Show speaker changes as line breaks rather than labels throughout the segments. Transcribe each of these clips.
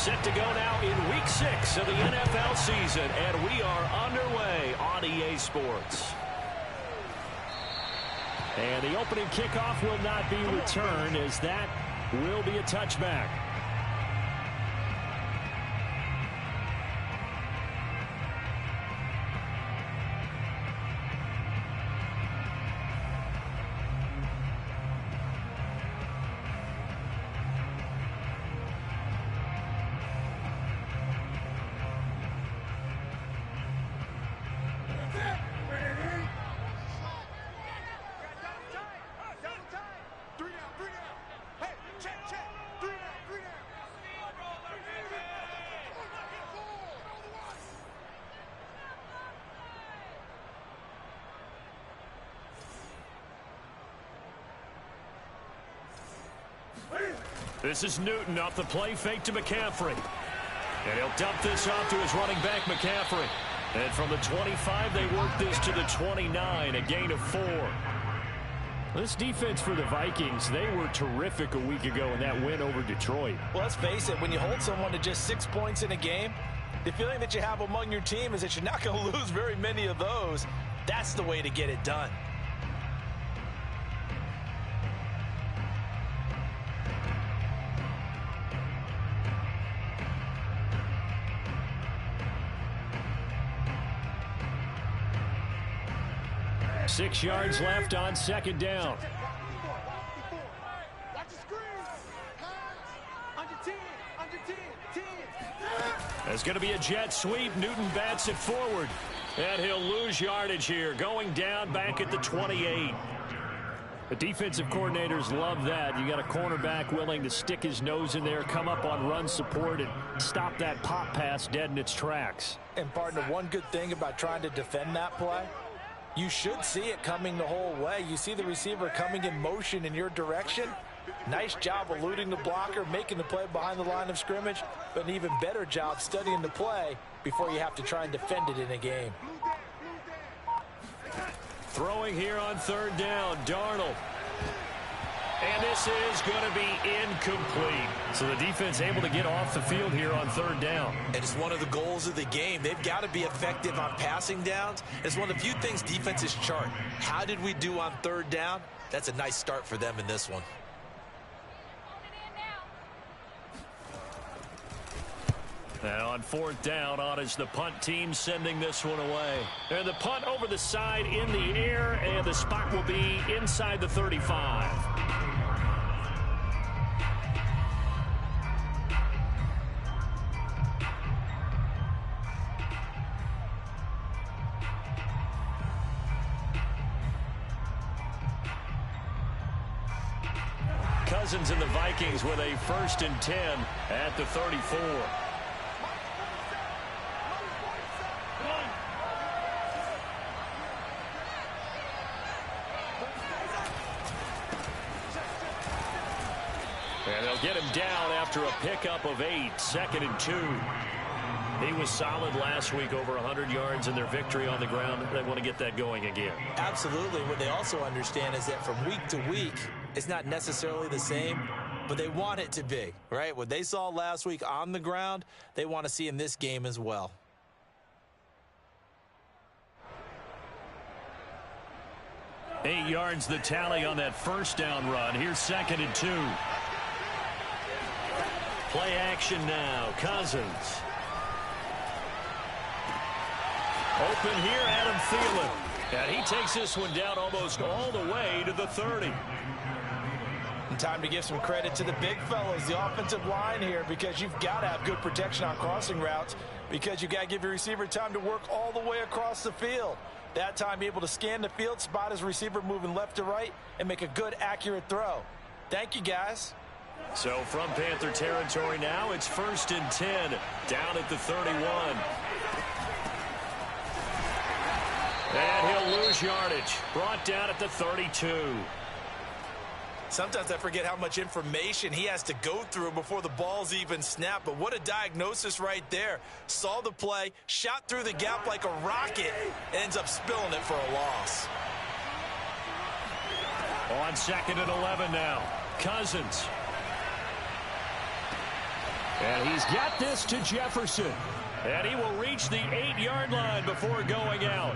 Set to go now in Week 6 of the NFL season, and we are underway on EA Sports. And the opening kickoff will not be returned, as that will be a touchback. This is Newton off the play fake to McCaffrey. And he'll dump this off to his running back, McCaffrey. And from the 25, they work this to the 29, a gain of 4. This defense for the Vikings, they were terrific a week ago in that win over Detroit.
Well, let's face it, when you hold someone to just 6 points in a game, the feeling that you have among your team is that you're not going to lose very many of those. That's the way to get it done.
Six yards left on second down. There's going to be a jet sweep. Newton bats it forward. And he'll lose yardage here. Going down back at the 28. The defensive coordinators love that. You got a cornerback willing to stick his nose in there, come up on run support, and stop that pop pass dead in its tracks.
And partner, one good thing about trying to defend that play, you should see it coming the whole way. You see the receiver coming in motion in your direction. Nice job eluding the blocker, making the play behind the line of scrimmage, but an even better job studying the play before you have to try and defend it in a game.
Throwing here on third down, Darnold. And this is going to be incomplete. So the defense able to get off the field here on third down.
And it's one of the goals of the game. They've got to be effective on passing downs. It's one of the few things defenses chart. How did we do on third down? That's a nice start for them in this one.
And on fourth down, on is the punt team sending this one away. And the punt over the side in the air, and the spot will be inside the 35. Cousins and the Vikings with a 1st and 10 at the 34. And they'll get him down after a pickup of 8, 2nd and 2. He was solid last week, over 100 yards in their victory on the ground. They want to get that going again.
Absolutely. What they also understand is that from week to week, it's not necessarily the same, but they want it to be, right? What they saw last week on the ground, they want to see in this game as well.
Eight yards the tally on that first down run. Here's 2nd and 2. Play action now. Cousins. Open here, Adam Thielen. And he takes this one down almost all the way to the 30.
And time to give some credit to the big fellows, the offensive line here, because you've got to have good protection on crossing routes, because you've got to give your receiver time to work all the way across the field. That time able to scan the field, spot his receiver moving left to right, and make a good, accurate throw. Thank you, guys.
So from Panther territory now, it's 1st and 10 down at the 31. And he'll lose yardage. Brought down at the 32.
Sometimes I forget how much information he has to go through before the ball's even snapped. But what a diagnosis right there. Saw the play, shot through the gap like a rocket, and ends up spilling it for a loss.
On 2nd and 11 now. Cousins. And he's got this to Jefferson. And he will reach the 8-yard line before going out.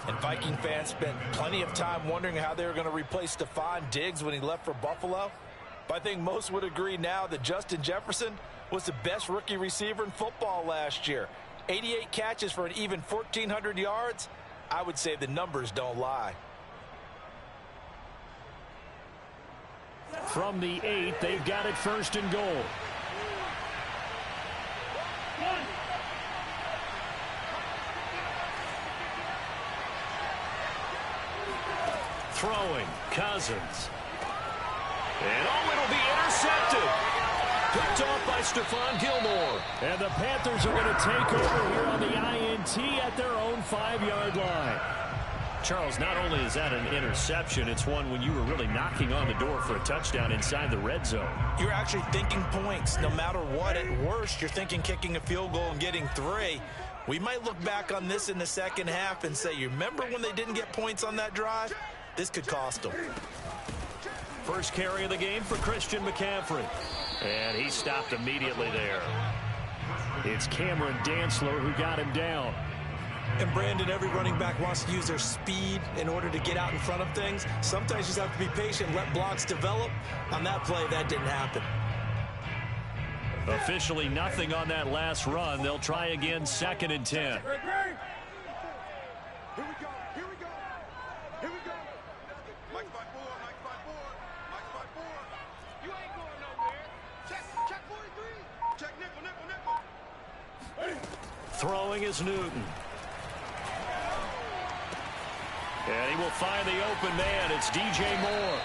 And Viking fans spent plenty of time wondering how they were going to replace Stephon Diggs when he left for Buffalo. But I think most would agree now that Justin Jefferson was the best rookie receiver in football last year. 88 catches for an even 1,400 yards. I would say the numbers don't lie.
From the 8, they've got it 1st and goal. Throwing, Cousins. And it'll be intercepted. Picked off by Stephon Gilmore. And the Panthers are going to take over here on the INT at their own 5-yard line. Charles, not only is that an interception, it's one when you were really knocking on the door for a touchdown inside the red zone.
You're actually thinking points no matter what. At worst, you're thinking kicking a field goal and getting 3. We might look back on this in the second half and say, you remember when they didn't get points on that drive? This could cost them.
First carry of the game for Christian McCaffrey. And he stopped immediately there. It's Cameron Dantzler who got him down.
And Brandon, every running back wants to use their speed in order to get out in front of things. Sometimes you just have to be patient, let blocks develop. On that play, that didn't happen.
Officially nothing on that last run. They'll try again, 2nd and 10.
Here we go. Mike 5-4. Mike 5-4. You ain't going nowhere. Check 43. Check nickel.
Throwing is Newton. And he will find the open man. It's DJ Moore.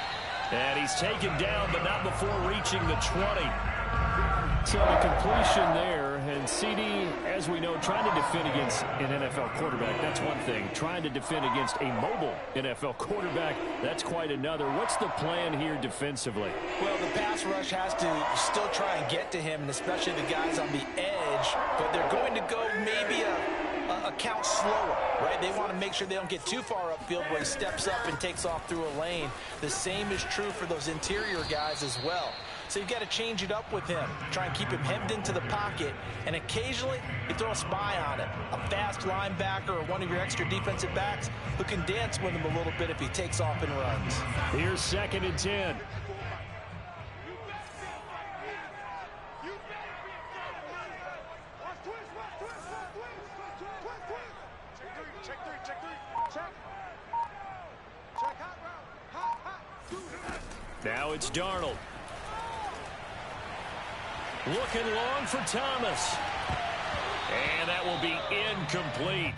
And he's taken down, but not before reaching the 20. So the completion there, and CD, as we know, trying to defend against an NFL quarterback, that's one thing. Trying to defend against a mobile NFL quarterback, that's quite another. What's the plan here defensively?
Well, the pass rush has to still try and get to him, and especially the guys on the edge, but they're going to go maybe a count slower, right? They want to make sure they don't get too far upfield where he steps up and takes off through a lane. The same is true for those interior guys as well. So you've got to change it up with him. Try and keep him hemmed into the pocket, and occasionally you throw a spy on it. A fast linebacker or one of your extra defensive backs who can dance with him a little bit if he takes off and runs.
Here's 2nd and 10. Now it's Darnold. Looking long for Thomas. And that will be incomplete.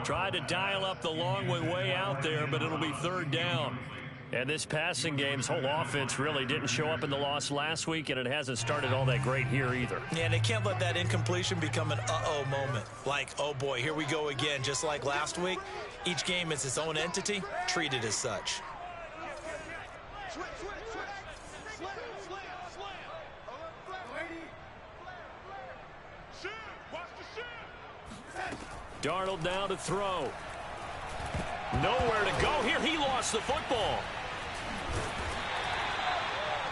Tried to dial up the long one way out there, but it'll be 3rd down. And this passing game's whole offense really didn't show up in the loss last week, and it hasn't started all that great here either.
Yeah, and they can't let that incompletion become an uh-oh moment. Like, oh boy, here we go again. Just like last week, each game is its own entity, treated as such.
Darnold now to throw. Nowhere to go here. He lost the football.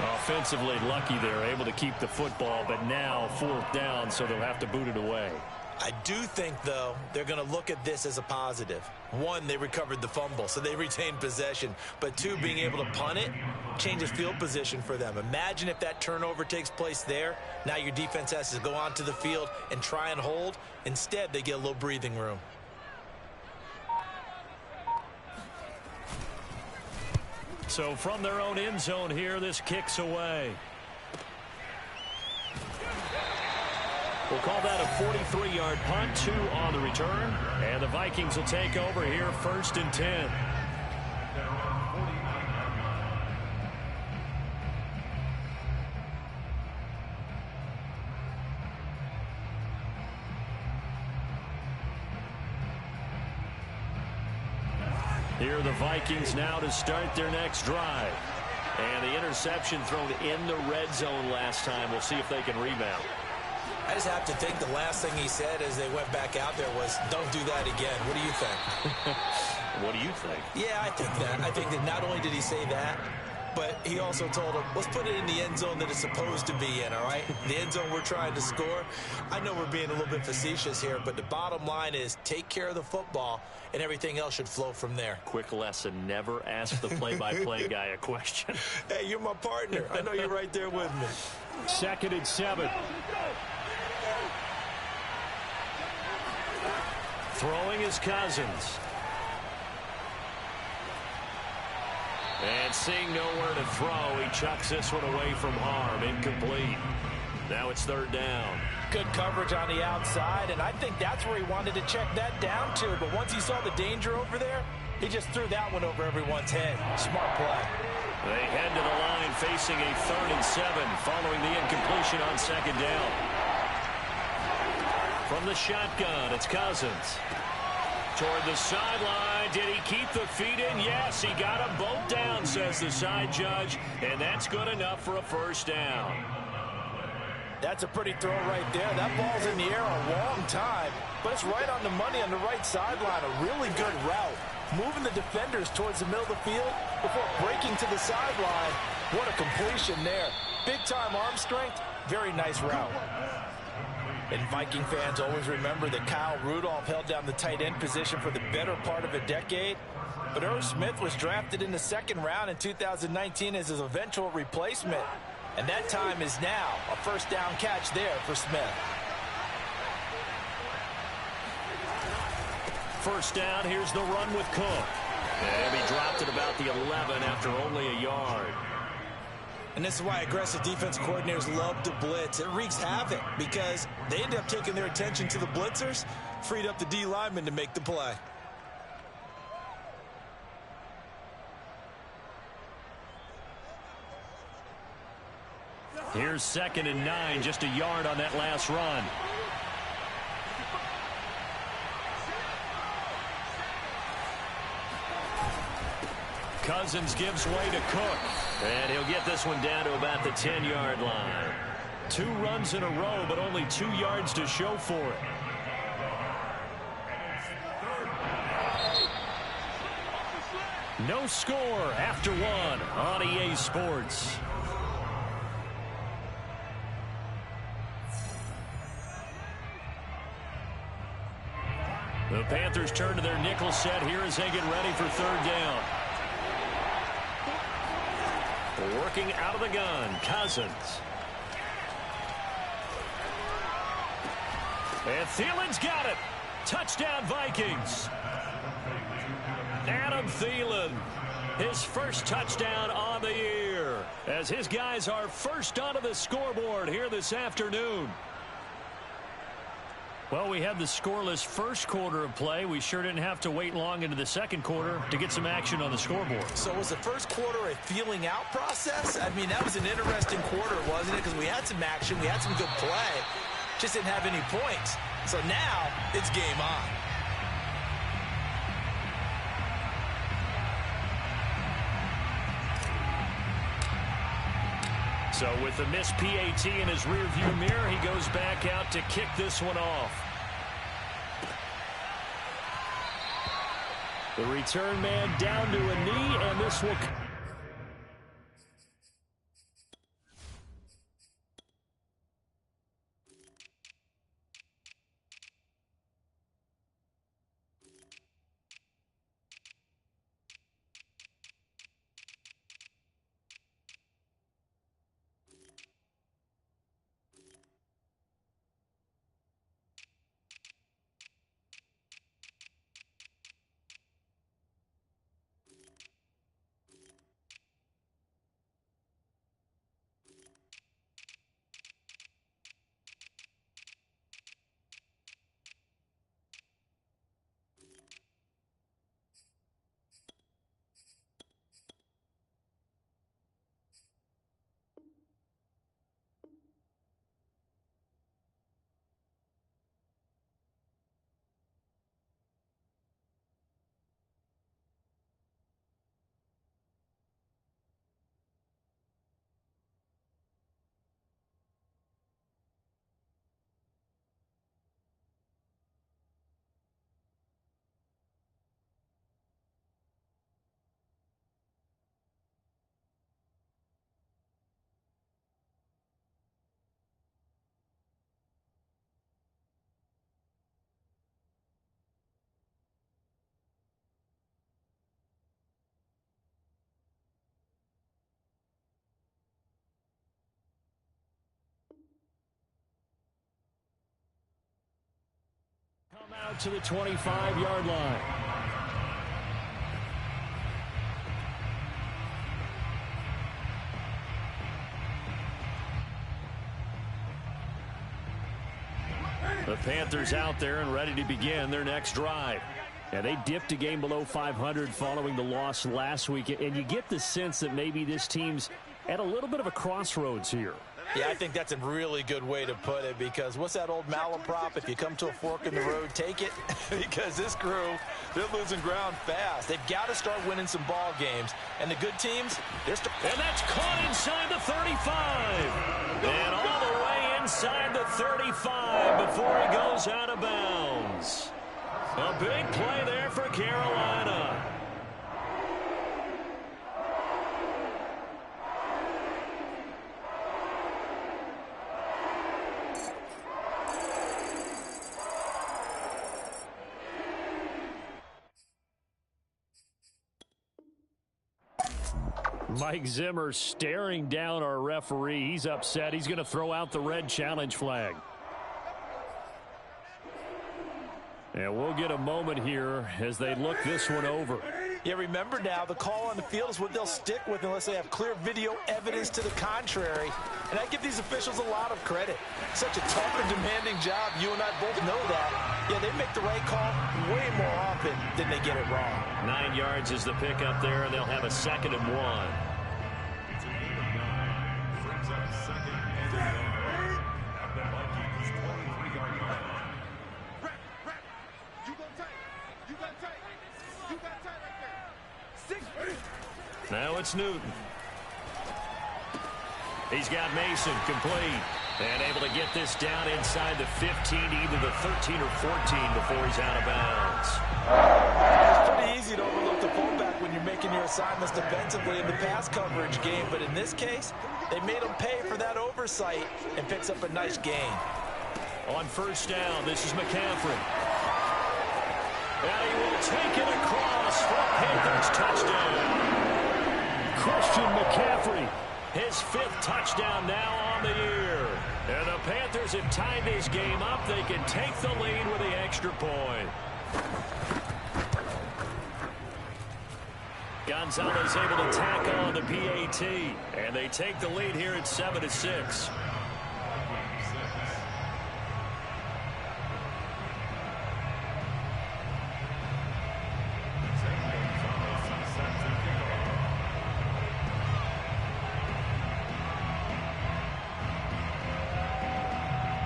Offensively lucky they're able to keep the football, but now 4th down, so they'll have to boot it away.
I do think, though, they're going to look at this as a positive. 1, they recovered the fumble, so they retained possession. But 2, being able to punt it changes field position for them. Imagine if that turnover takes place there. Now your defense has to go onto the field and try and hold. Instead, they get a little breathing room.
So from their own end zone here, this kicks away. We'll call that a 43-yard punt, 2 on the return. And the Vikings will take over here, 1st and 10. Here are the Vikings now to start their next drive. And the interception thrown in the red zone last time. We'll see if they can rebound.
I just have to think the last thing he said as they went back out there was, don't do that again. What do you think?
What do you think?
Yeah, I think that. I think that not only did he say that,
but he also told him, let's put it in the end zone that it's supposed to be in, all right? The end zone we're trying to score. I know we're being a little bit facetious here, but the bottom line is take care of the football, and everything else should flow from there.
Quick lesson, never ask the play-by-play guy a question.
Hey, you're my partner. I know you're right there with me.
2nd and 7. Throwing is Cousins. And seeing nowhere to throw, he chucks this one away from harm. Incomplete. Now it's 3rd down.
Good coverage on the outside, and I think that's where he wanted to check that down to. But once he saw the danger over there, he just threw that one over everyone's head. Smart play.
They head to the line facing a 3rd and 7 following the incompletion on 2nd down. From the shotgun, it's Cousins. Toward the sideline. Did he keep the feet in? Yes, he got them both down, says the side judge. And that's good enough for a 1st down.
That's a pretty throw right there. That ball's in the air a long time, but it's right on the money on the right sideline. A really good route. Moving the defenders towards the middle of the field before breaking to the sideline. What a completion there. Big-time arm strength. Very nice route. And Viking fans always remember that Kyle Rudolph held down the tight end position for the better part of a decade. But Irv Smith was drafted in the 2nd round in 2019 as his eventual replacement. And that time is now. A 1st down catch there for Smith.
1st down, here's the run with Cook. And he dropped it about the 11 after only a yard.
And this is why aggressive defense coordinators love to blitz. It wreaks havoc because they end up taking their attention to the blitzers, freed up the D lineman to make the play.
Here's 2nd and 9, just a yard on that last run. Cousins gives way to Cook. And he'll get this one down to about the 10-yard line. 2 runs in a row, but only 2 yards to show for it. No score after 1 on EA Sports. The Panthers turn to their nickel set here as they get ready for 3rd down. Working out of the gun, Cousins. And Thielen's got it. Touchdown, Vikings. Adam Thielen, his 1st touchdown on the year, as his guys are first onto the scoreboard here this afternoon. Well, we had the scoreless 1st quarter of play. We sure didn't have to wait long into the 2nd quarter to get some action on the scoreboard.
So was the 1st quarter a feeling out process? I mean, that was an interesting quarter, wasn't it? Because we had some action, we had some good play, just didn't have any points. So now it's game on.
So with the missed PAT in his rearview mirror, he goes back out to kick this one off. The return man down to a knee, and this will... Out to the 25-yard line. The Panthers out there and ready to begin their next drive. Yeah, they dipped a game below 500 following the loss last week, and you get the sense that maybe this team's at a little bit of a crossroads here.
Yeah, I think that's a really good way to put it, because what's that old malaprop? If you come to a fork in the road, take it. Because this crew, they're losing ground fast. They've got to start winning some ball games. And the good teams, they're
and that's caught inside the 35. And all the way inside the 35 before he goes out of bounds. A big play there for Carolina. Mike Zimmer staring down our referee. He's upset. He's going to throw out the red challenge flag. And we'll get a moment here as they look this one over.
Yeah, remember now, the call on the field is what they'll stick with unless they have clear video evidence to the contrary. And I give these officials a lot of credit. Such a tough and demanding job. You and I both know that. Yeah, they make the right call way more often than they get it wrong.
9 yards is the pickup there, and they'll have a 2nd and 1. Now it's Newton. He's got Mason complete. And able to get this down inside the 15, either the 13 or 14 before he's out of bounds.
It's pretty easy to overlook the fullback when you're making your assignments defensively in the pass coverage game. But in this case, they made him pay for that oversight and picks up a nice gain.
On first down, this is McCaffrey. And he will take it across for a Panthers touchdown. Christian McCaffrey, his 5th touchdown now on the year. And the Panthers have tied this game up. They can take the lead with the extra point. Gonzalez able to tackle on the PAT. And they take the lead here at 7-6.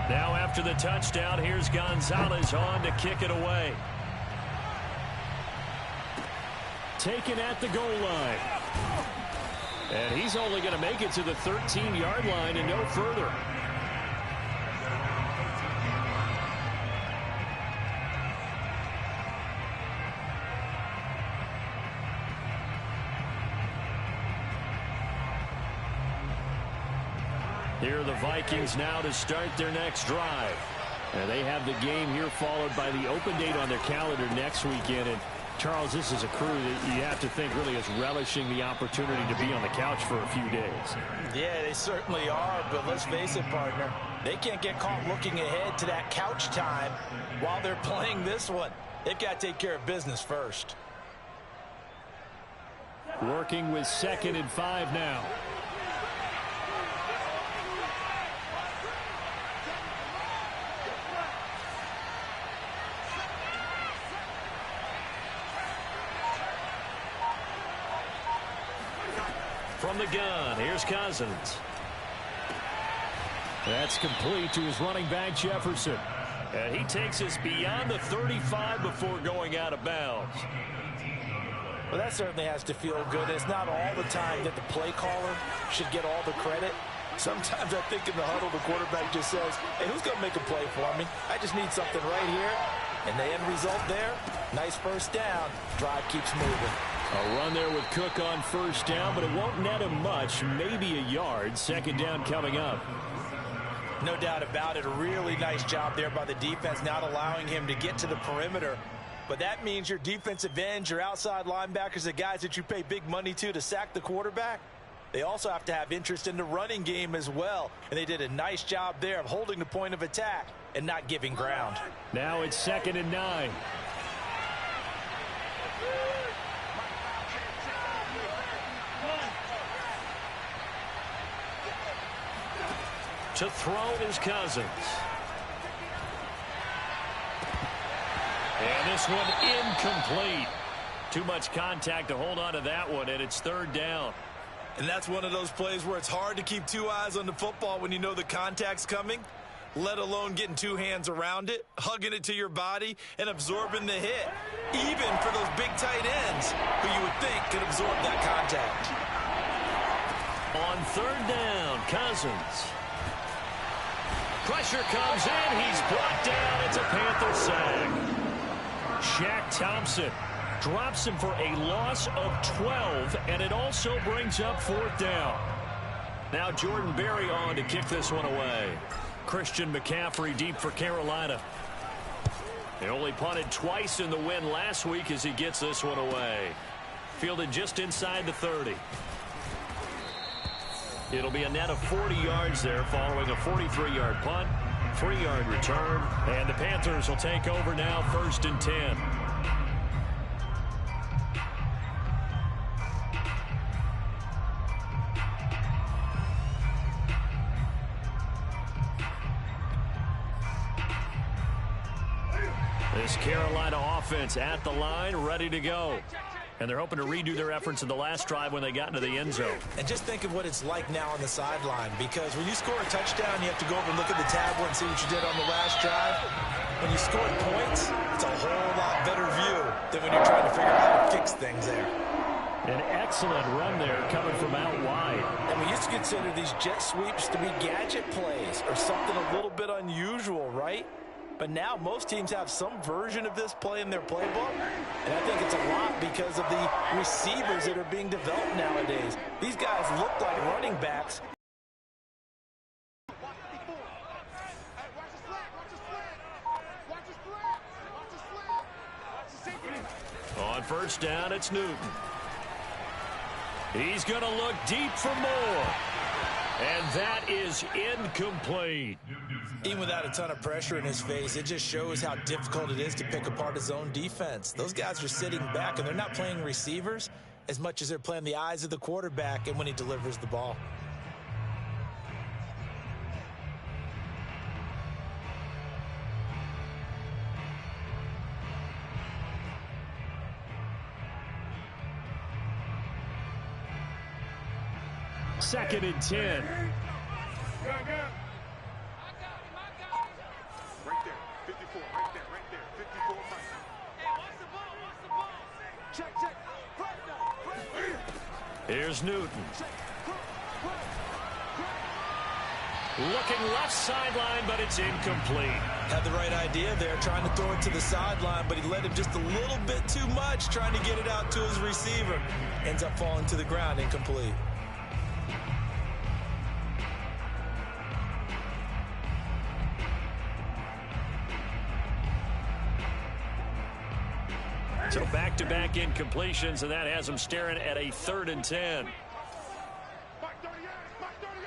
Now after the touchdown, here's Gonzalez on to kick it away. Taken at the goal line. And he's only going to make it to the 13-yard line and no further. Here are the Vikings now to start their next drive. And they have the game here followed by the open date on their calendar next weekend. And Charles, this is a crew that you have to think really is relishing the opportunity to be on the couch for a few days.
Yeah, they certainly are, but let's face it, partner. They can't get caught looking ahead to that couch time while they're playing this one. They've got to take care of business first.
Working with 2nd and 5 now. From the gun, here's Cousins. That's complete to his running back, Jefferson. And he takes us beyond the 35 before going out of bounds.
Well, that certainly has to feel good. It's not all the time that the play caller should get all the credit. Sometimes I think in the huddle, the quarterback just says, hey, who's going to make a play for me? I just need something right here. And the end result there, nice first down. Drive keeps moving.
A run there with Cook on first down, but it won't net him much, maybe a yard. 2nd down coming up.
No doubt about it. A really nice job there by the defense, not allowing him to get to the perimeter. But that means your defensive ends, your outside linebackers, the guys that you pay big money to sack the quarterback, they also have to have interest in the running game as well. And they did a nice job there of holding the point of attack and not giving ground.
Now it's 2nd and 9. To throw is Cousins. And this one incomplete. Too much contact to hold on to that one, and it's 3rd down.
And that's one of those plays where it's hard to keep 2 eyes on the football when you know the contact's coming, let alone getting 2 hands around it, hugging it to your body, and absorbing the hit, even for those big tight ends who you would think could absorb that contact.
On 3rd down, Cousins. Pressure comes in. He's brought down. It's a Panther sack. Shaq Thompson drops him for a loss of 12, and it also brings up 4th down. Now Jordan Berry on to kick this one away. Christian McCaffrey deep for Carolina. He only punted twice in the win last week as he gets this one away. Fielded just inside the 30. It'll be a net of 40 yards there following a 43-yard punt, 3-yard return, and the Panthers will take over now 1st and 10. This Carolina offense at the line, ready to go. And they're hoping to redo their efforts in the last drive when they got into the end zone.
And just think of what it's like now on the sideline, because when you score a touchdown, you have to go over and look at the tablet and see what you did on the last drive. When you scored points, it's a whole lot better view than when you're trying to figure out how to fix things there.
An excellent run there coming from out wide.
And we used to consider these jet sweeps to be gadget plays or something a little bit unusual, right? But now most teams have some version of this play in their playbook. And I think it's a lot because of the receivers that are being developed nowadays. These guys look like running backs.
On 1st down, it's Newton. He's going to look deep for more. And that is incomplete.
Even without a ton of pressure in his face, it just shows how difficult it is to pick apart his own defense. Those guys are sitting back, and they're not playing receivers as much as they're playing the eyes of the quarterback and when he delivers the ball.
Second and 10.
Right there, 54, right there, 54 Mike. Hey, watch the ball. Check.
Here's Newton. Looking left sideline, but it's incomplete.
Had the right idea there, trying to throw it to the sideline, but he led him just a little bit too much, trying to get it out to his receiver. Ends up falling to the ground, incomplete.
So back-to-back incompletions, and that has them staring at a 3rd and 10.
Mike 38, Mike 38,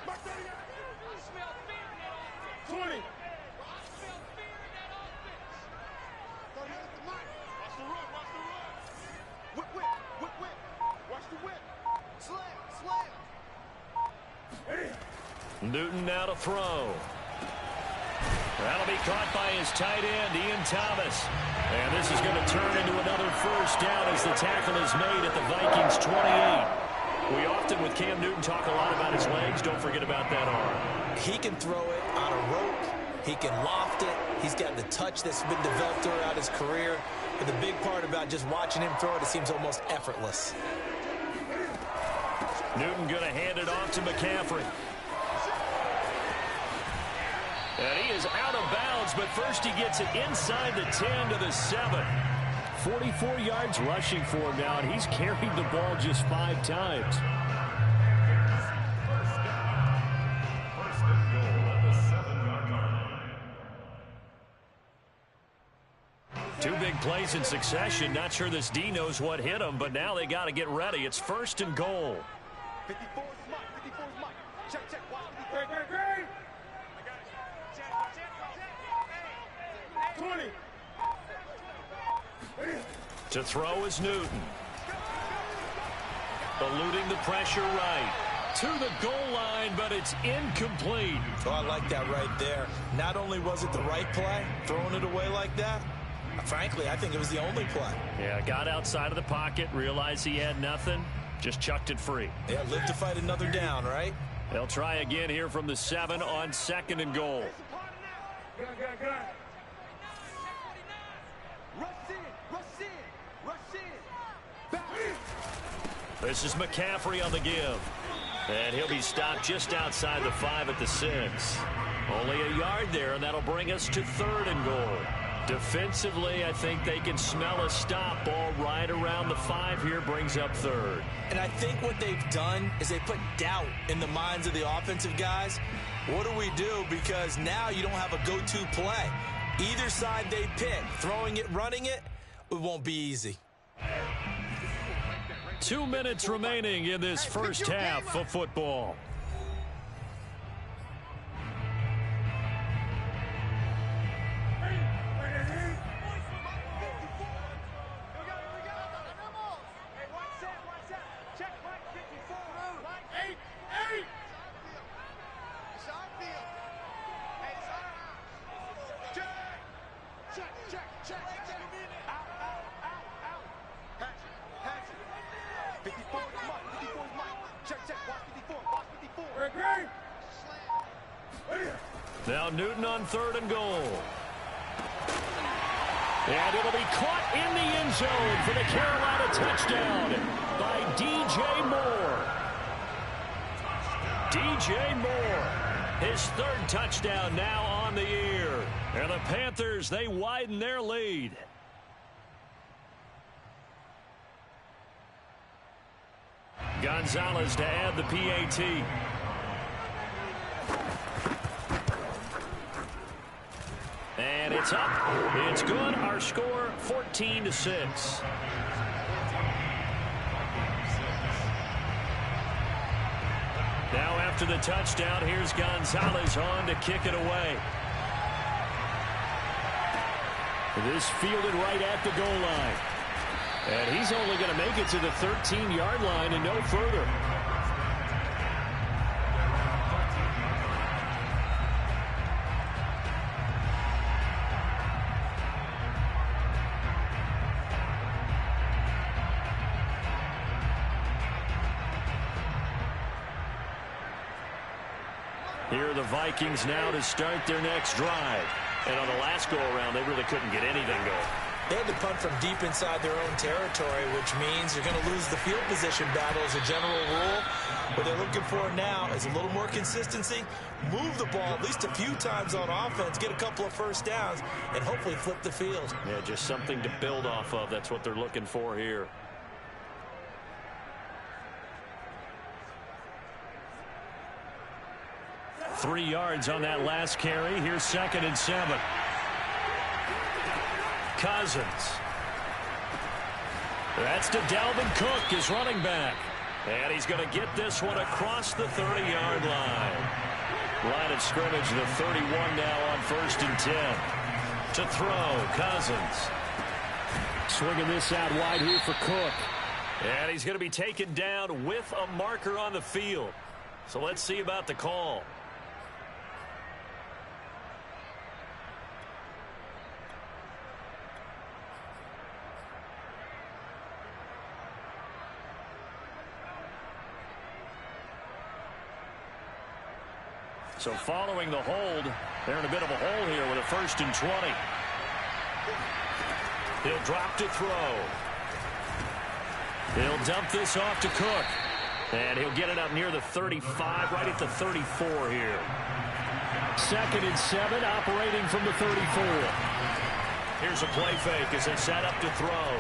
Mike 38. I smell fear in that offense. 20. I smell fear in that offense. 38 to Mike. Watch the run. Whip. Watch the whip. Slam.
Newton now to throw. That'll be caught by his tight end, Ian Thomas. And this is going to turn into another 1st down as the tackle is made at the Vikings 28. We often, with Cam Newton, talk a lot about his legs. Don't forget about that arm.
He can throw it on a rope. He can loft it. He's got the touch that's been developed throughout his career. But the big part about just watching him throw it, it seems almost effortless.
Newton going to hand it off to McCaffrey. And he is out of bounds, but first he gets it inside the 10 to the 7. 44 yards rushing for him now, and he's carried the ball just 5 times.
First and goal at the 7-yard line.
2 big plays in succession. Not sure this D knows what hit him, but now they got to get ready. It's 1st and goal.
54 is Mike. 54 is Mike. Check, check. Watch 54. Great, great. I got it. Check, check, check. 20.
To throw is Newton. Eluding the pressure right. To the goal line, but it's incomplete.
Oh, I like that right there. Not only was it the right play, throwing it away like that, frankly, I think it was the only play.
Yeah, got outside of the pocket, realized he had nothing, just chucked it free.
Yeah, live to fight another down, right?
They'll try again here from the 7 on 2nd and goal.
Gun. Rush in. Back.
This is McCaffrey on the give. And he'll be stopped just outside the 5 at the 6. Only a yard there, and that'll bring us to 3rd and goal. Defensively, I think they can smell a stop. Ball right around the 5 here brings up 3rd.
And I think what they've done is they put doubt in the minds of the offensive guys. What do we do? Because now you don't have a go-to play. Either side they pick, throwing it, running it, it won't be easy.
2 minutes remaining in this first half of football. Now Newton on 3rd and goal. And it'll be caught in the end zone for the Carolina touchdown by DJ Moore. DJ Moore, his 3rd touchdown now on the year. And the Panthers, they widen their lead. Gonzalez to add the PAT. And it's up. It's good. Our score 14-6. Now after the touchdown, here's Gonzalez on to kick it away. This fielded right at the goal line. And he's only going to make it to the 13-yard line and no further. Here are the Vikings now to start their next drive. And on the last go-around, they really couldn't get anything going.
They had to punt from deep inside their own territory, which means you're going to lose the field position battle as a general rule. What they're looking for now is a little more consistency, move the ball at least a few times on offense, get a couple of first downs, and hopefully flip the field.
Yeah, just something to build off of. That's what they're looking for here. Three yards on that last carry. Here's 2nd and 7. Cousins. That's to Dalvin Cook, his running back. And he's going to get this one across the 30-yard line. Line of scrimmage, the 31 now on 1st and 10. To throw, Cousins. Swinging this out wide here for Cook. And he's going to be taken down with a marker on the field. So let's see about the call. So following the hold, they're in a bit of a hole here with a 1st and 20. He'll drop to throw. He'll dump this off to Cook. And he'll get it up near the 35, right at the 34 here. 2nd and 7, operating from the 34. Here's a play fake as they set up to throw.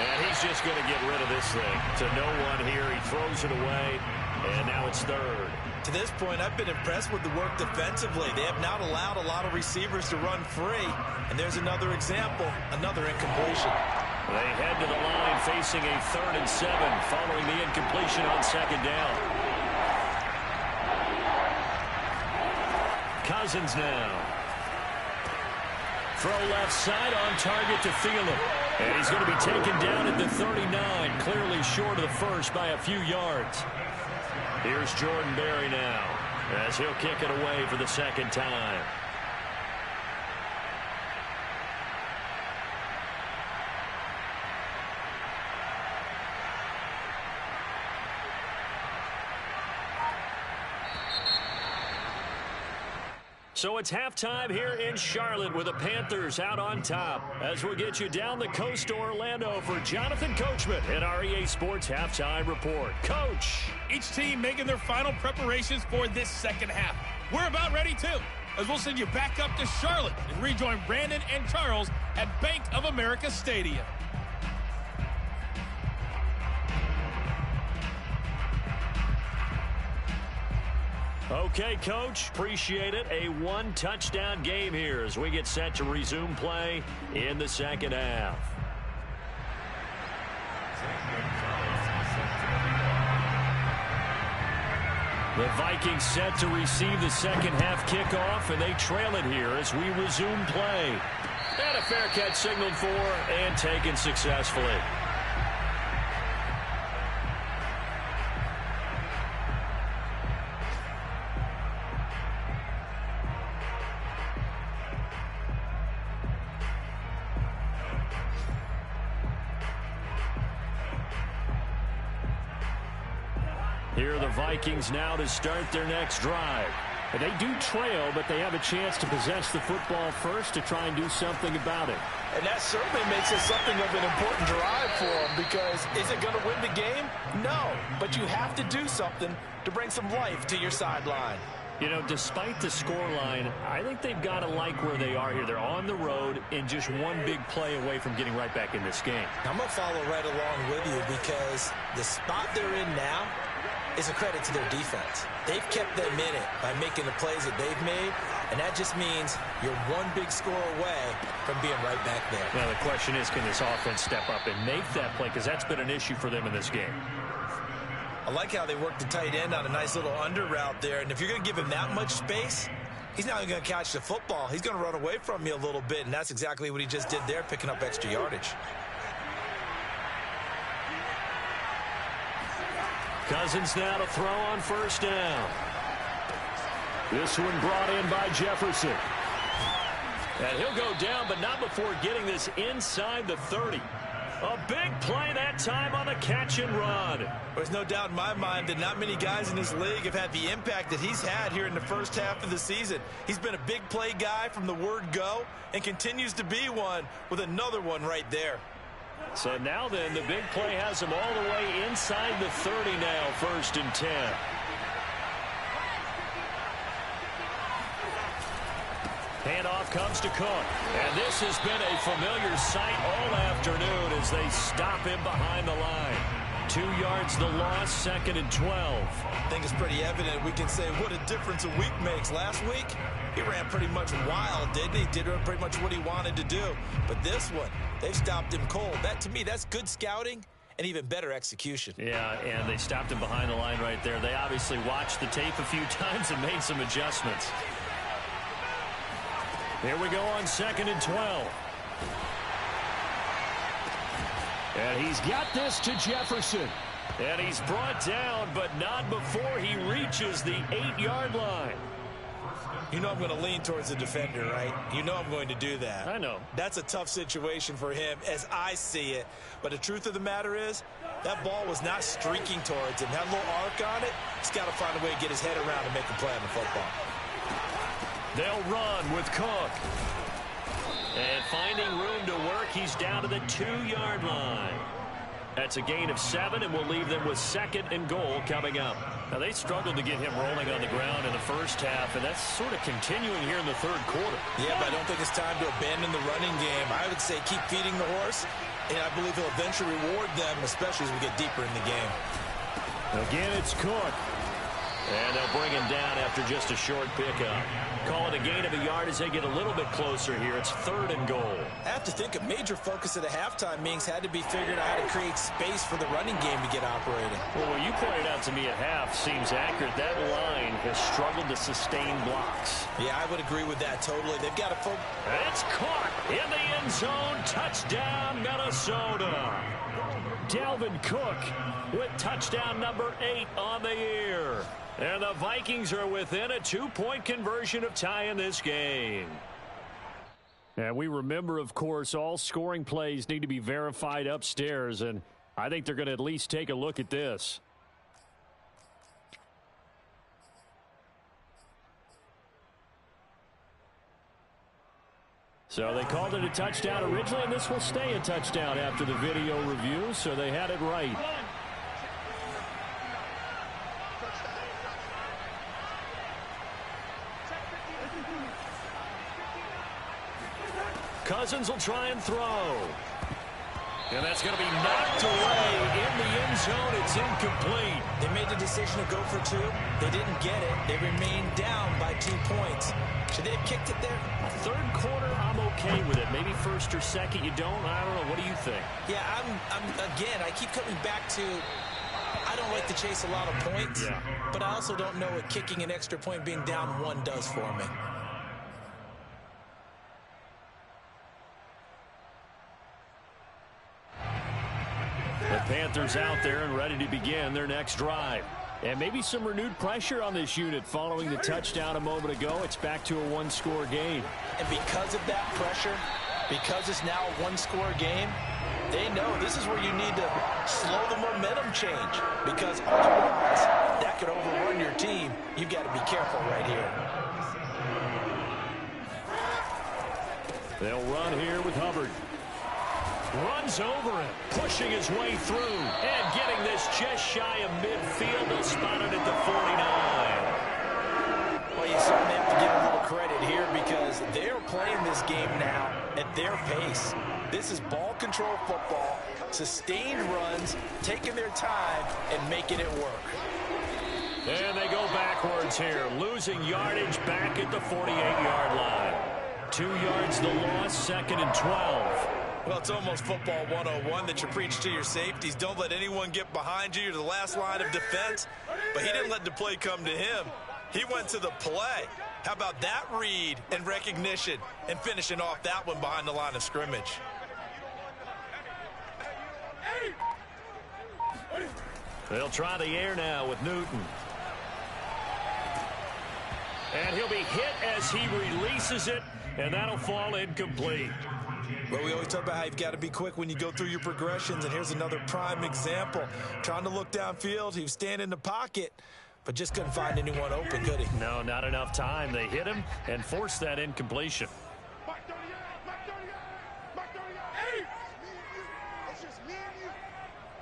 And he's just going to get rid of this thing. To no one here. He throws it away. And now it's 3rd.
To this point, I've been impressed with the work defensively. They have not allowed a lot of receivers to run free. And there's another example, another incompletion.
They head to the line facing a 3rd and 7 following the incompletion on 2nd down. Cousins now. Throw left side on target to Thielen. And he's going to be taken down at the 39, clearly short of the first by a few yards. Here's Jordan Berry now as he'll kick it away for the 2nd time. So it's halftime here in Charlotte with the Panthers out on top. As we'll get you down the coast to Orlando for Jonathan Coachman in our EA Sports Halftime Report. Coach.
Each team making their final preparations for this second half. We're about ready too, as we'll send you back up to Charlotte and rejoin Brandon and Charles at Bank of America Stadium.
Okay, Coach, appreciate it. A 1-touchdown game here as we get set to resume play in the second half. The Vikings set to receive the second half kickoff, and they trail it here as we resume play. And a fair catch signaled for and taken successfully. Here are the Vikings now to start their next drive.
And they do trail, but they have a chance to possess the football first to try and do something about it.
And that certainly makes it something of an important drive for them, because is it going to win the game? No, but you have to do something to bring some life to your sideline.
You know, despite the scoreline, I think they've got to like where they are here. They're on the road and just one big play away from getting right back in this game.
I'm going to follow right along with you, because the spot they're in now is a credit to their defense. They've kept them in it by making the plays that they've made, and that just means you're one big score away from being right back there.
Now, the question is, can this offense step up and make that play? Because that's been an issue for them in this game.
I like how they worked the tight end on a nice little under route there, and if you're going to give him that much space, he's not going to catch the football. He's going to run away from you a little bit, and that's exactly what he just did there, picking up extra yardage.
Cousins now to throw on first down. This one brought in by Jefferson. And he'll go down, but not before getting this inside the 30. A big play that time on the catch and run.
There's no doubt in my mind that not many guys in this league have had the impact that he's had here in the first half of the season. He's been a big play guy from the word go and continues to be one with another one right there.
So now then, the big play has him all the way inside the 30 now, 1st and 10. Handoff comes to Cook. And this has been a familiar sight all afternoon as they stop him behind the line. 2 yards the loss, 2nd and 12.
I think it's pretty evident. We can say what a difference a week makes. Last week, he ran pretty much wild, didn't he? Did pretty much what he wanted to do. But this one, they've stopped him cold. That, to me, that's good scouting and even better execution.
Yeah, and they stopped him behind the line right there. They obviously watched the tape a few times and made some adjustments. Here we go on 2nd and 12. And he's got this to Jefferson. And he's brought down, but not before he reaches the 8-yard line.
You know I'm going to lean towards the defender, right? You know I'm going to do that.
I know.
That's a tough situation for him as I see it. But the truth of the matter is, that ball was not streaking towards him. Had a little arc on it. He's got to find a way to get his head around and make a play on the football.
They'll run with Cook. And finding room to work, he's down to the 2-yard line. That's a gain of 7, and we'll leave them with 2nd and goal coming up. Now, they struggled to get him rolling on the ground in the first half, and that's sort of continuing here in the 3rd quarter.
Yeah, but I don't think it's time to abandon the running game. I would say keep feeding the horse, and I believe he'll eventually reward them, especially as we get deeper in the game.
Again, it's Cook. And they'll bring him down after just a short pickup. Call it a gain of a yard as they get a little bit closer here. It's 3rd and goal.
I have to think a major focus of the halftime meetings had to be figured out how to create space for the running game to get operating.
Well, what you pointed out to me at half seems accurate. That line has struggled to sustain blocks.
Yeah, I would agree with that totally. They've got to focus.
It's caught in the end zone. Touchdown, Minnesota. Dalvin Cook with touchdown number 8 on the year. And the Vikings are within a 2-point conversion of tying this game. And we remember, of course, all scoring plays need to be verified upstairs, and I think they're going to at least take a look at this. So they called it a touchdown originally, and this will stay a touchdown after the video review, so they had it right. Cousins will try and throw. And that's going to be knocked away in the end zone. It's incomplete.
They made the decision to go for 2. They didn't get it. They remained down by 2 points. Should they have kicked it there?
3rd quarter, I'm okay with it. Maybe 1st or 2nd, you don't. I don't know. What do you think?
Yeah, again, I keep coming back to I don't like to chase a lot of points, but I also don't know what kicking an extra point being down 1 does for me.
The Panthers out there and ready to begin their next drive. And maybe some renewed pressure on this unit following the touchdown a moment ago. It's back to a 1-score game.
And because of that pressure, because it's now a 1-score game, they know this is where you need to slow the momentum change. Because otherwise, that could overrun your team. You've got to be careful right here.
They'll run here with Hubbard. Runs over him, pushing his way through, and getting this just shy of midfield. They'll spot it at the 49.
Well, you certainly have to give a little credit here because they're playing this game now at their pace. This is ball control football, sustained runs, taking their time, and making it work.
And they go backwards here, losing yardage back at the 48-yard line. 2 yards the loss, 2nd and 12.
Well, it's almost football 101 that you preach to your safeties. Don't let anyone get behind you. You're the last line of defense. But he didn't let the play come to him. He went to the play. How about that read and recognition and finishing off that one behind the line of scrimmage?
They'll try the air now with Newton. And he'll be hit as he releases it, and that'll fall incomplete.
Well, we always talk about how you've got to be quick when you go through your progressions, and here's another prime example. Trying to look downfield, he was standing in the pocket, but just couldn't find anyone open, could he?
No, not enough time. They hit him and forced that incompletion.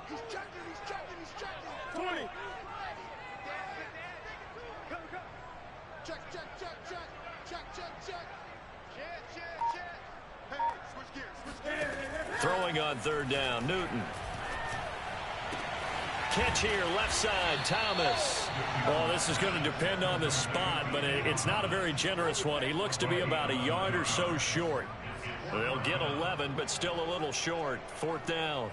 He's checking. 20. Check. Hey, switch gears.
Throwing on 3rd down, Newton. Catch here, left side, Thomas. Oh, this is going to depend on the spot, but it's not a very generous one. He looks to be about a yard or so short. They'll get 11, but still a little short. 4th down.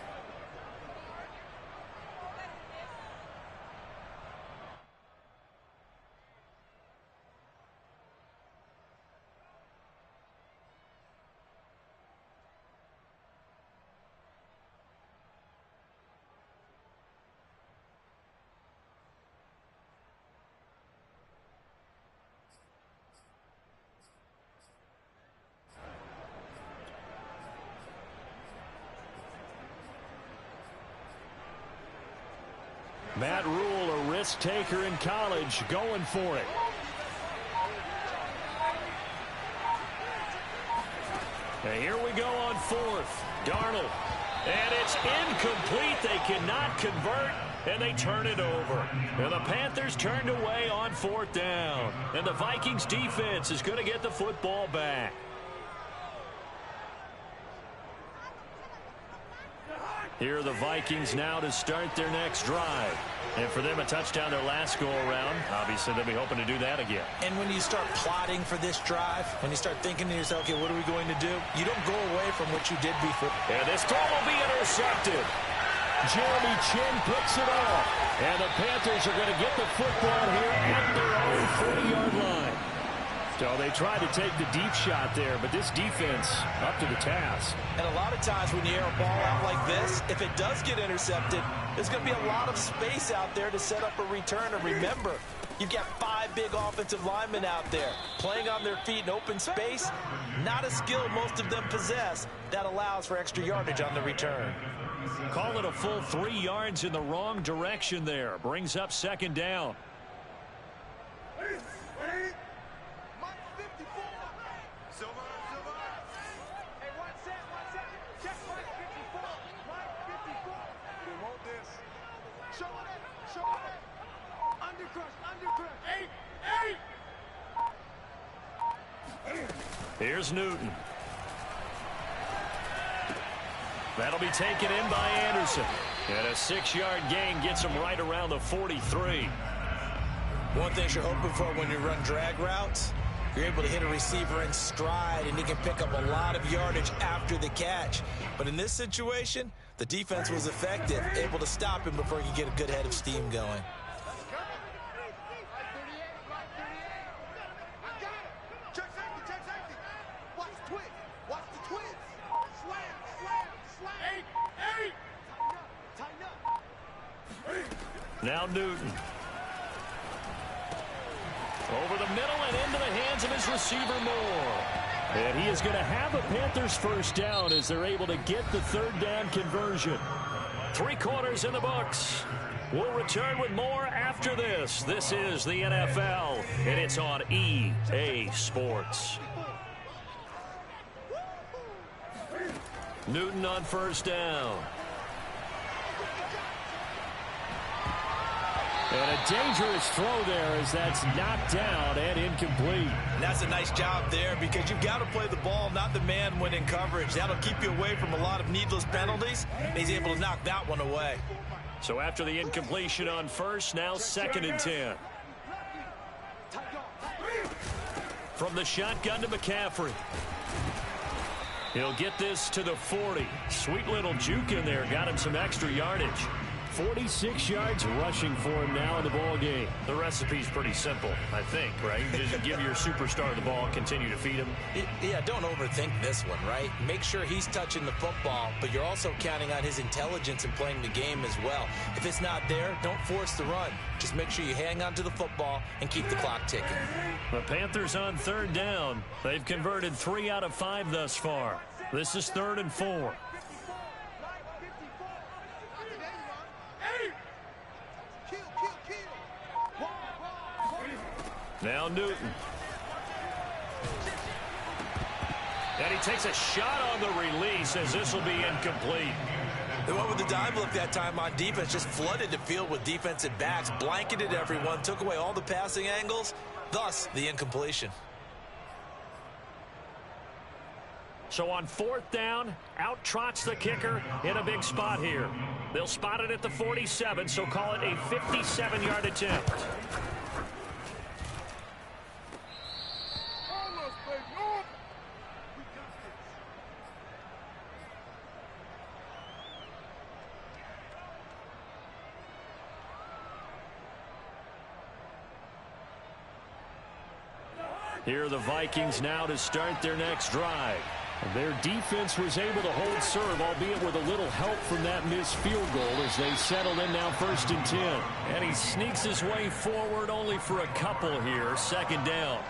Matt Rule, a risk taker in college, going for it. And here we go on 4th. Darnold. And it's incomplete. They cannot convert, and they turn it over. And the Panthers turned away on 4th down. And the Vikings defense is going to get the football back. Here are the Vikings now to start their next drive. And for them, a touchdown their last go-around. Obviously, they'll be hoping to do that again.
And when you start plotting for this drive, when you start thinking to yourself, okay, what are we going to do? You don't go away from what you did before.
And this throw will be intercepted. Jeremy Chin picks it off. And the Panthers are going to get the football here at their own 40-yard line. So they tried to take the deep shot there, but this defense up to the task.
And a lot of times when you air a ball out like this, if it does get intercepted, there's going to be a lot of space out there to set up a return. And remember, you've got 5 big offensive linemen out there playing on their feet in open space. Not a skill most of them possess. That allows for extra yardage on the return.
Call it a full 3 yards in the wrong direction there. Brings up second down. Here's Newton. That'll be taken in by Anderson. And a 6-yard gain gets him right around the 43.
One thing you're hoping for when you run drag routes, you're able to hit a receiver in stride, and he can pick up a lot of yardage after the catch. But in this situation, the defense was effective, able to stop him before he could get a good head of steam going.
Now Newton. Over the middle and into the hands of his receiver Moore. And he is going to have a Panthers first down as they're able to get the third down conversion. 3 quarters in the books. We'll return with more after this. This is the NFL, and it's on EA Sports. Newton on first down. And a dangerous throw there as that's knocked down and incomplete.
And that's a nice job there because you've got to play the ball, not the man when in coverage. That'll keep you away from a lot of needless penalties. And he's able to knock that one away.
So after the incompletion on first, now 2nd and 10. From the shotgun to McCaffrey. He'll get this to the 40. Sweet little juke in there. Got him some extra yardage. 46 yards rushing for him now in the ball game. The recipe's pretty simple, I think, right? Just give your superstar the ball and continue to feed him.
Yeah, don't overthink this one, right? Make sure he's touching the football, but you're also counting on his intelligence in playing the game as well. If it's not there, don't force the run. Just make sure you hang on to the football and keep the clock ticking.
The Panthers on third down. They've converted 3 out of 5 thus far. This is 3rd and 4. Now Newton. And he takes a shot on the release as this will be incomplete.
They went with the dive look that time on defense, just flooded the field with defensive backs, blanketed everyone, took away all the passing angles, thus the incompletion.
So on 4th down, out trots the kicker in a big spot here. They'll spot it at the 47, so call it a 57-yard attempt. Here are the Vikings now to start their next drive. Their defense was able to hold serve, albeit with a little help from that missed field goal as they settled in now 1st and 10. And he sneaks his way forward only for a couple here, 2nd down.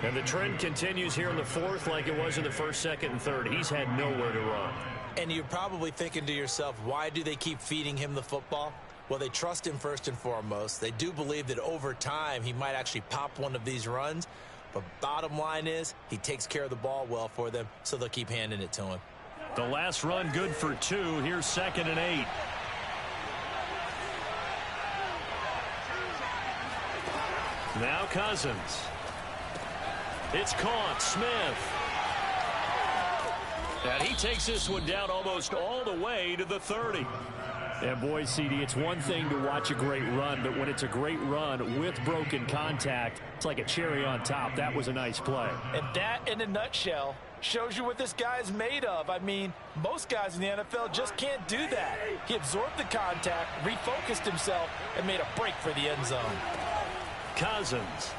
And the trend continues here in the 4th like it was in the 1st, 2nd, and 3rd. He's had nowhere to run.
And you're probably thinking to yourself, why do they keep feeding him the football? Well, they trust him first and foremost. They do believe that over time he might actually pop one of these runs. But bottom line is, he takes care of the ball well for them, so they'll keep handing it to him.
The last run good for 2. Here's 2nd and 8. Now Cousins. It's caught. Smith. And he takes this one down almost all the way to the 30.
And boy, CD, it's one thing to watch a great run, but when it's a great run with broken contact, it's like a cherry on top. That was a nice play.
And that, in a nutshell, shows you what this guy is made of. I mean, most guys in the NFL just can't do that. He absorbed the contact, refocused himself, and made a break for the end zone.
Cousins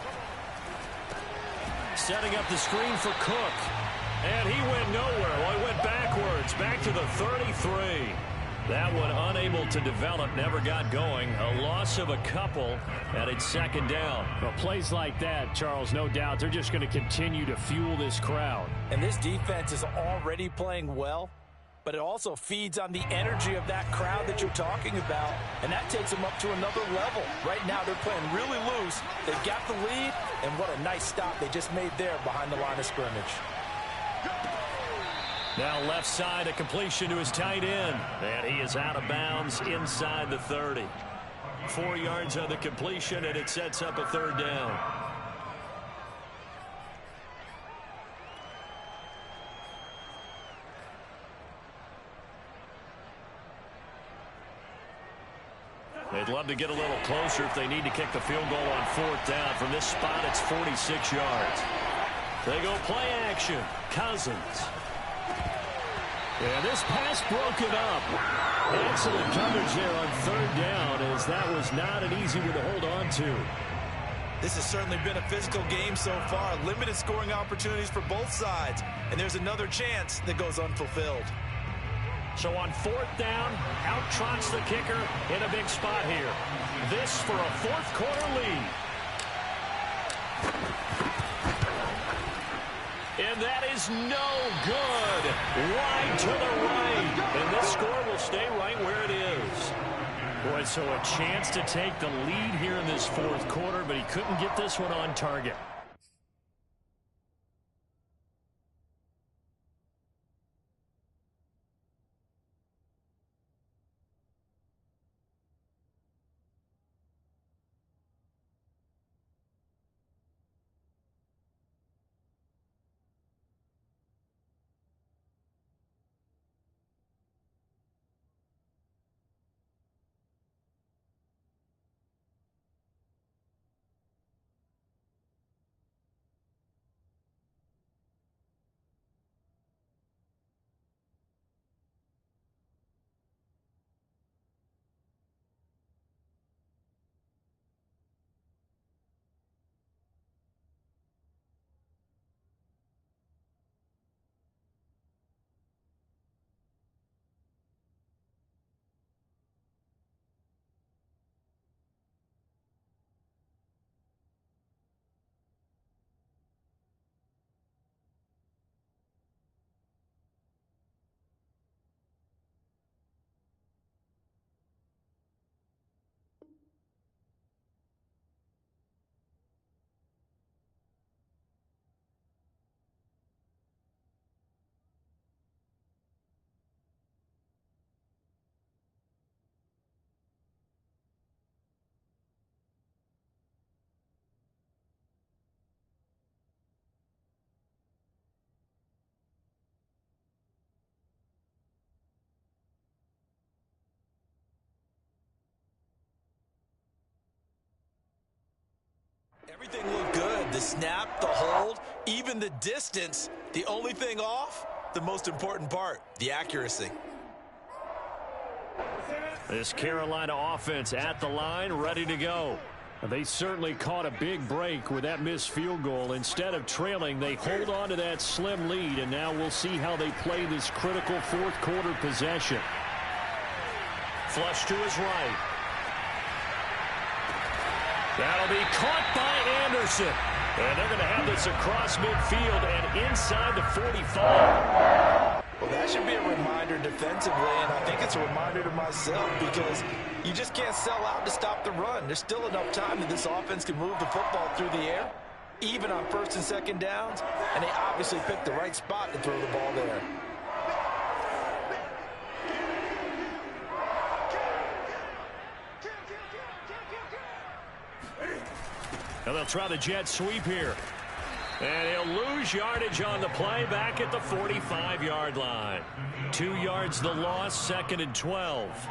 setting up the screen for Cook. And he went nowhere. Well, he went backwards, back to the 33. That one unable to develop, never got going. A loss of a couple, and it's second down.
Well, plays like that, Charles, no doubt, they're just going to continue to fuel this crowd.
And this defense is already playing well, but it also feeds on the energy of that crowd that you're talking about, and that takes them up to another level. Right now, they're playing really loose. They've got the lead, and what a nice stop they just made there behind the line of scrimmage.
Now left side, a completion to his tight end. And he is out of bounds inside the 30. 4 yards on the completion, and it sets up a third down. They'd love to get a little closer if they need to kick the field goal on fourth down. From this spot, it's 46 yards. They go play action. Cousins. And this pass broken up. Excellent coverage there on third down, as that was not an easy one to hold on to.
This has certainly been a physical game so far. Limited scoring opportunities for both sides. And there's another chance that goes unfulfilled.
So on fourth down, out trots the kicker in a big spot here. This for a fourth quarter lead. And that is no good. Wide to the right. And this score will stay right where it is. Boy, so a chance to take the lead here in this fourth quarter, but he couldn't get this one on target.
Everything looked good. The snap, the hold, even the distance. The only thing off, the most important part, the accuracy.
This Carolina offense at the line, ready to go.
They certainly caught a big break with that missed field goal. Instead of trailing, they hold on to that slim lead, and now we'll see how they play this critical fourth quarter possession.
Flush to his right. That'll be caught by Anderson. And they're going to have this across midfield and inside the 45.
Well, that should be a reminder defensively, and I think it's a reminder to myself because you just can't sell out to stop the run. There's still enough time that this offense can move the football through the air, even on first and second downs, and they obviously picked the right spot to throw the ball there.
And they'll try the jet sweep here. And he'll lose yardage on the play back at the 45-yard line. 2 yards the loss, 2nd and 12.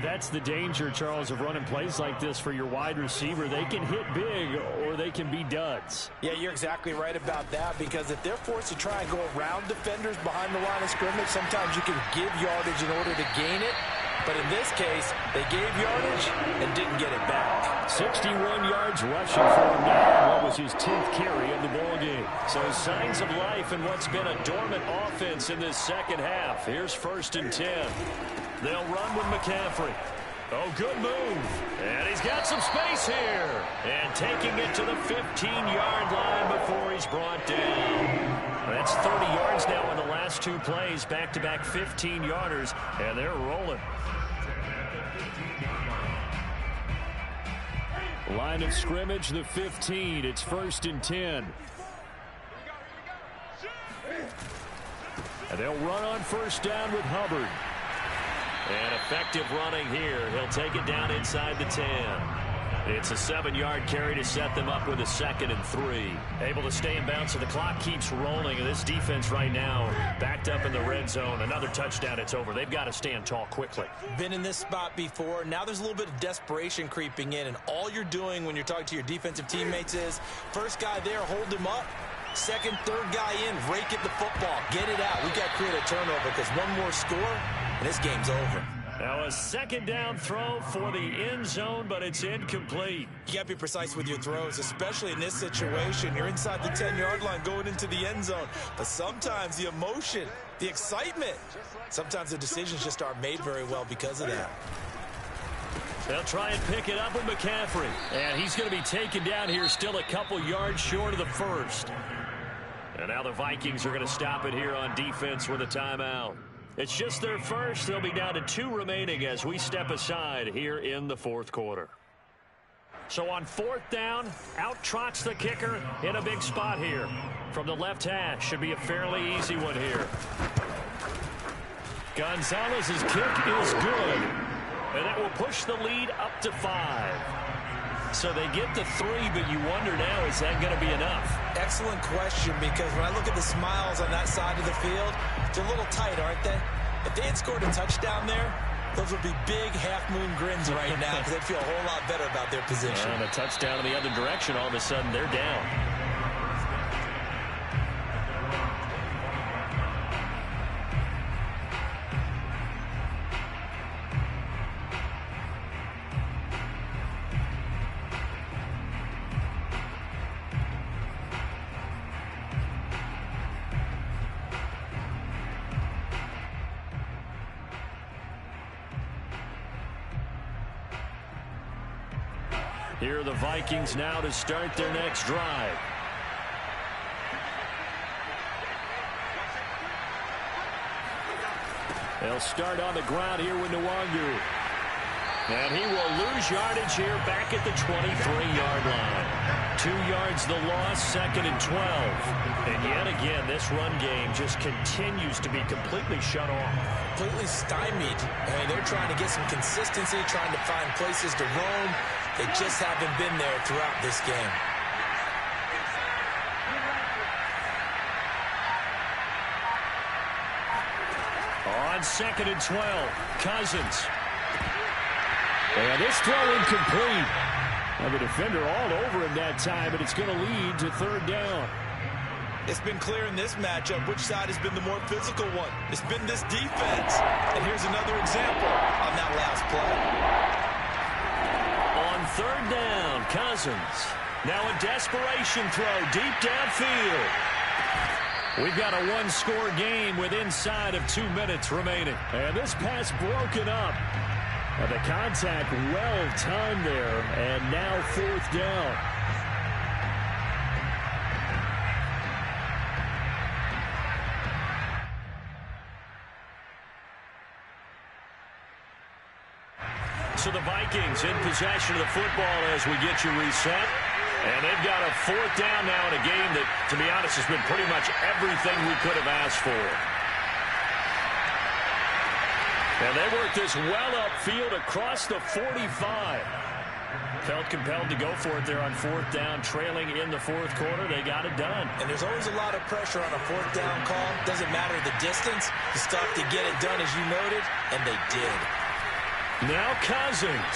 That's the danger, Charles, of running plays like this for your wide receiver. They can hit big or they can be duds.
Yeah, you're exactly right about that, because if they're forced to try and go around defenders behind the line of scrimmage, sometimes you can give yardage in order to gain it. But in this case, they gave yardage and didn't get it back.
61 yards rushing for him now. What was his 10th carry of the ball game?
So signs of life in what's been a dormant offense in this second half. Here's 1st and 10. They'll run with McCaffrey. Oh, good move. And he's got some space here. And taking it to the 15-yard line before he's brought down. That's 30 yards now in the last 2 plays. Back-to-back 15-yarders. And they're rolling.
Line of scrimmage, the 15. It's 1st and 10. And they'll run on 1st down with Hubbard.
And effective running here. He'll take it down inside the 10. It's a 7-yard carry to set them up with a 2nd and 3. Able to stay in bounds, so the clock keeps rolling. And this defense right now backed up in the red zone. Another touchdown, it's over. They've got to stand tall quickly.
Been in this spot before. Now there's a little bit of desperation creeping in. And all you're doing when you're talking to your defensive teammates is, first guy there, hold him up. Second, third guy in, rake at the football. Get it out. We've got to create a turnover, because one more score, and this game's over.
Now a 2nd down throw for the end zone, but it's incomplete.
You got to be precise with your throws, especially in this situation. You're inside the 10-yard line going into the end zone. But sometimes the emotion, the excitement, sometimes the decisions just aren't made very well because of that.
They'll try and pick it up with McCaffrey. And he's going to be taken down here, still a couple yards short of the 1st. And now the Vikings are going to stop it here on defense with a timeout. It's just their first. They'll be down to 2 remaining as we step aside here in the 4th quarter. So on 4th down, out trots the kicker in a big spot here. From the left hash, should be a fairly easy one here. Gonzalez's kick is good. And that will push the lead up to 5. So they get to 3, but you wonder now, is that going to be enough?
Excellent question, because when I look at the smiles on that side of the field, they're a little tight, aren't they? If they had scored a touchdown there, those would be big half-moon grins right now, because they'd feel a whole lot better about their position.
And a touchdown in the other direction, all of a sudden they're down. Here are the Vikings now to start their next drive. They'll start on the ground here with Nwangu. And he will lose yardage here back at the 23-yard line. 2 yards the loss, 2nd and 12. And yet again, this run game just continues to be completely shut off.
Completely stymied. I mean, they're trying to get some consistency, trying to find places to roam. They just haven't been there throughout this game.
On 2nd and 12, Cousins.
And this throw incomplete. And the defender all over him that time, and it's going to lead to 3rd down.
It's been clear in this matchup which side has been the more physical one. It's been this defense. And here's another example on that last play.
On 3rd down, Cousins. Now a desperation throw deep downfield. We've got a one-score game with inside of 2 minutes remaining.
And this pass broken up. And the contact well timed there. And now 4th down.
So the Vikings in possession of the football as we get you reset. And they've got a 4th down now in a game that, to be honest, has been pretty much everything we could have asked for. And they work this well upfield across the 45. Felt compelled to go for it there on fourth down, trailing in the fourth quarter. They got it done.
And there's always a lot of pressure on a fourth down call. Doesn't matter the distance. You stop to get it done, as you noted, and they did.
Now Cousins.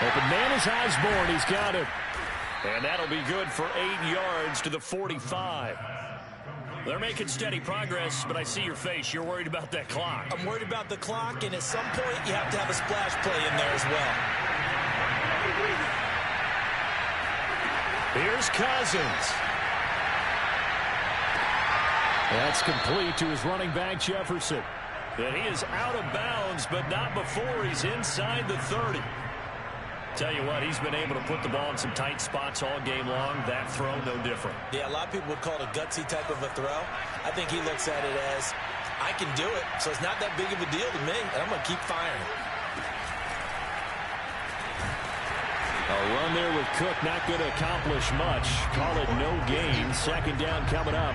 Open man is Osborne. He's got it. And that'll be good for 8 yards to the 45. They're making steady progress, but I see your face. You're worried about that clock.
I'm worried about the clock, and at some point you have to have a splash play in there as well.
Here's Cousins.
That's complete to his running back, Jefferson.
And he is out of bounds, but not before he's inside the 30. Tell you what, he's been able to put the ball in some tight spots all game long. That throw, no different.
Yeah, a lot of people would call it a gutsy type of a throw. I think he looks at it as, I can do it, so it's not that big of a deal to me, and I'm going to keep firing.
A run there with Cook, not going to accomplish much. Call it no gain. Second down coming up.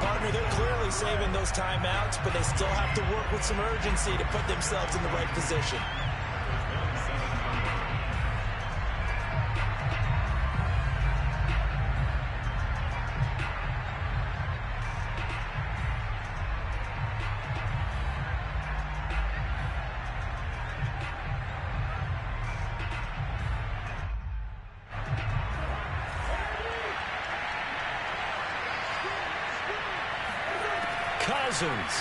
Partner, they're clearly saving those timeouts, but they still have to work with some urgency to put themselves in the right position.
Cousins.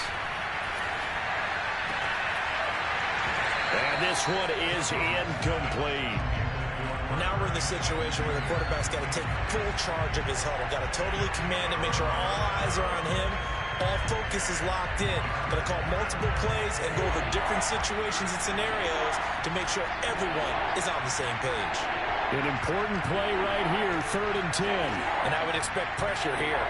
And this one is incomplete.
Now we're in the situation where the quarterback's got to take full charge of his huddle. Got to totally command and make sure all eyes are on him. All focus is locked in. Got to call multiple plays and go over different situations and scenarios to make sure everyone is on the same page.
An important play right here, 3rd and 10.
And I would expect pressure here.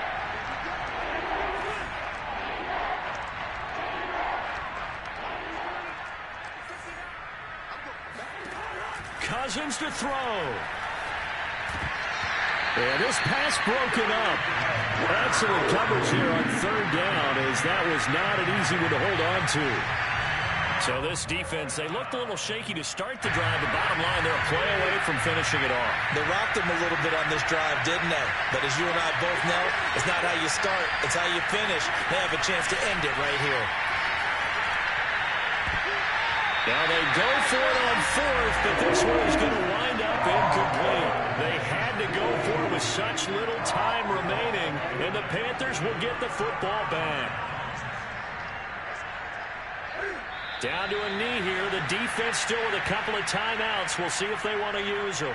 Cousins to throw. And this pass broken up. Excellent coverage here on 3rd down, as that was not an easy one to hold on to. So this defense, they looked a little shaky to start the drive, but bottom line, they're a play away from finishing it off.
They rocked them a little bit on this drive, didn't they? But as you and I both know, it's not how you start, it's how you finish. They have a chance to end it right here.
Now they go for it on 4th, but this one is going to wind up incomplete. They had to go for it with such little time remaining, and the Panthers will get the football back. Down to a knee here. The defense still with a couple of timeouts. We'll see if they want to use them.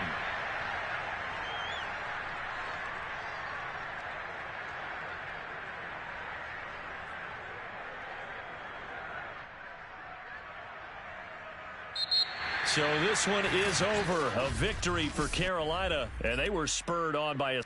So this one is over. A victory for Carolina, and they were spurred on by a